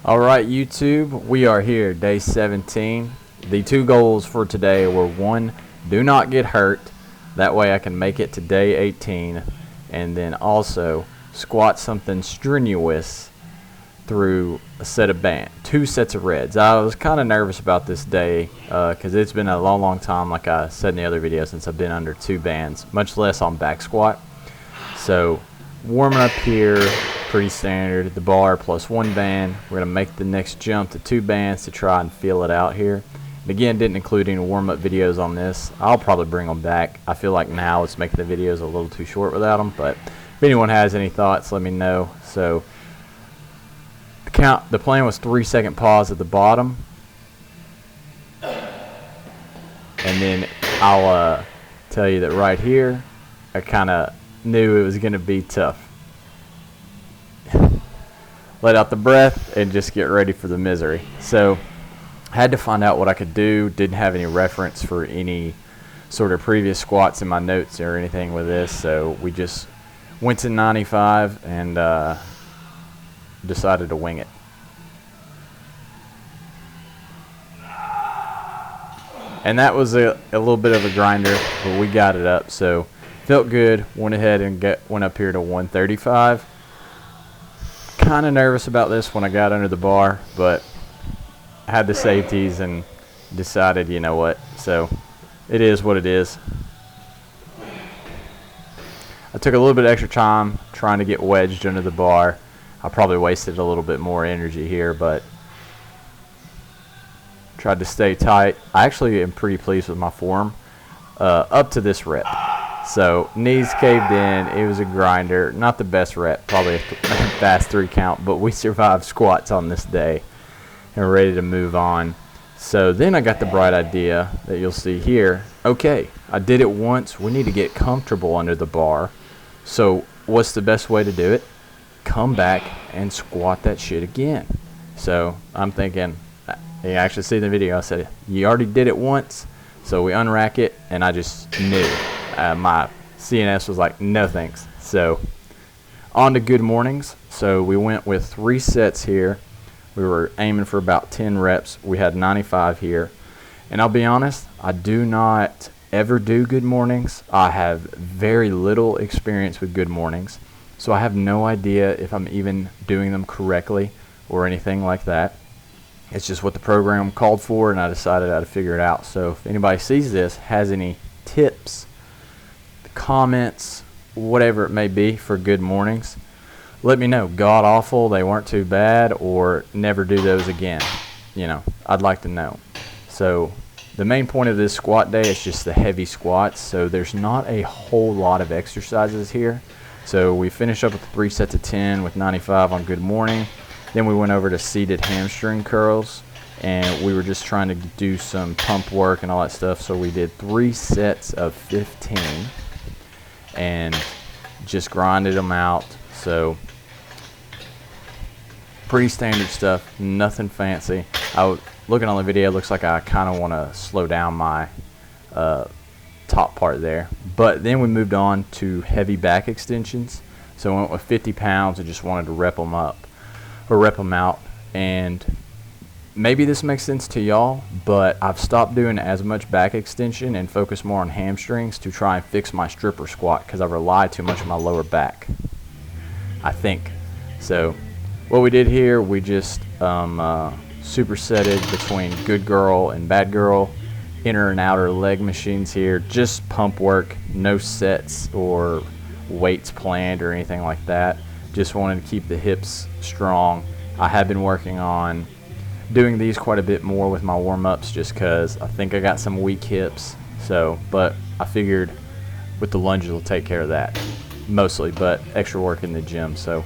Alright YouTube, we are here, day 17. The two goals for today were: one, do not get hurt, that way I can make it to day 18, and then also squat something strenuous through a set of two sets of reds. I was kind of nervous about this day because it's been a long time, like I said in the other video, since I've been under two bands, much less on back squat. So warming up here, pretty standard, the bar plus one band. We're going to make the next jump to two bands to try and feel it out here. And again, didn't include any warm-up videos on this. I'll probably bring them back. I feel like now it's making the videos a little too short without them, but if anyone has any thoughts, let me know. So the plan was 3-second pause at the bottom, and then I'll tell you that right here I kind of knew it was going to be tough. Let out the breath and just get ready for the misery. So I had to find out what I could do. Didn't have any reference for any sort of previous squats in my notes or anything with this, so we just went to 95 and decided to wing it. And that was a little bit of a grinder, but we got it up, so felt good. Went ahead and went up here to 135. Kind of nervous about this when I got under the bar, but I had the safeties and decided, you know what, so it is what it is. I took a little bit extra time trying to get wedged under the bar. I probably wasted a little bit more energy here, but tried to stay tight. I actually am pretty pleased with my form up to this rep. So knees caved in. It was a grinder, not the best rep, probably a fast 3 count, but we survived squats on this day and we're ready to move on. So then I got the bright idea that you'll see here. Okay, I did it once. We need to get comfortable under the bar. So what's the best way to do it? Come back and squat that shit again. So I'm thinking, you actually see the video, I said, you already did it once. So we unrack it, and I just knew. My CNS was like, no thanks. So on to good mornings. So we went with 3 sets here. We were aiming for about 10 reps. We had 95 here. And I'll be honest, I do not ever do good mornings. I have very little experience with good mornings. So I have no idea if I'm even doing them correctly or anything like that. It's just what the program called for, and I decided I'd figure it out. So if anybody sees this, has any tips, comments, whatever it may be for good mornings, let me know. God awful, they weren't too bad, or never do those again. You know, I'd like to know. So the main point of this squat day is just the heavy squats. So there's not a whole lot of exercises here. So we finish up with 3 sets of 10 with 95 on good morning. Then we went over to seated hamstring curls, and we were just trying to do some pump work and all that stuff. So we did 3 sets of 15 and just grinded them out. So pretty standard stuff, nothing fancy. Looking on the video, it looks like I kind of want to slow down my top part there. But then we moved on to heavy back extensions. So I went with 50 pounds and just wanted to rep them up. Or rep them out. And maybe this makes sense to y'all, but I've stopped doing as much back extension and focus more on hamstrings to try and fix my stripper squat, because I rely too much on my lower back, I think. So what we did here, we just supersetted between good girl and bad girl, inner and outer leg machines here, just pump work, no sets or weights planned or anything like that. Just wanted to keep the hips strong. I have been working on doing these quite a bit more with my warm-ups, just because I think I got some weak hips. So, but I figured with the lunges will take care of that mostly, but extra work in the gym. So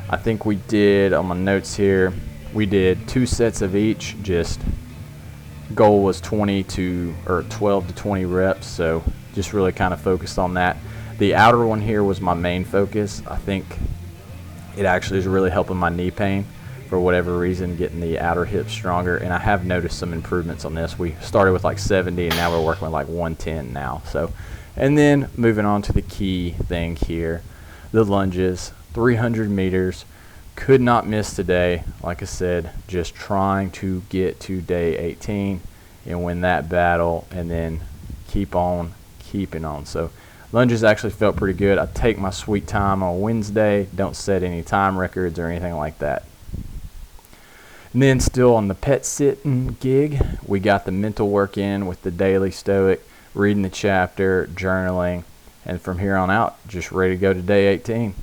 I think we did, on my notes here, we did 2 sets of each. Just goal was 12 to 20 reps. So just really kind of focused on that. The outer one here was my main focus. I think it actually is really helping my knee pain for whatever reason, getting the outer hips stronger. And I have noticed some improvements on this. We started with like 70 and now we're working with like 110 now. So, and then moving on to the key thing here, the lunges, 300 meters, Could not miss today. Like I said, just trying to get to day 18 and win that battle, and then keep on keeping on. So lunges actually felt pretty good. I take my sweet time on Wednesday. Don't set any time records or anything like that. And then still on the pet sitting gig, we got the mental work in with the daily stoic, reading the chapter, journaling, and from here on out, just ready to go to day 18.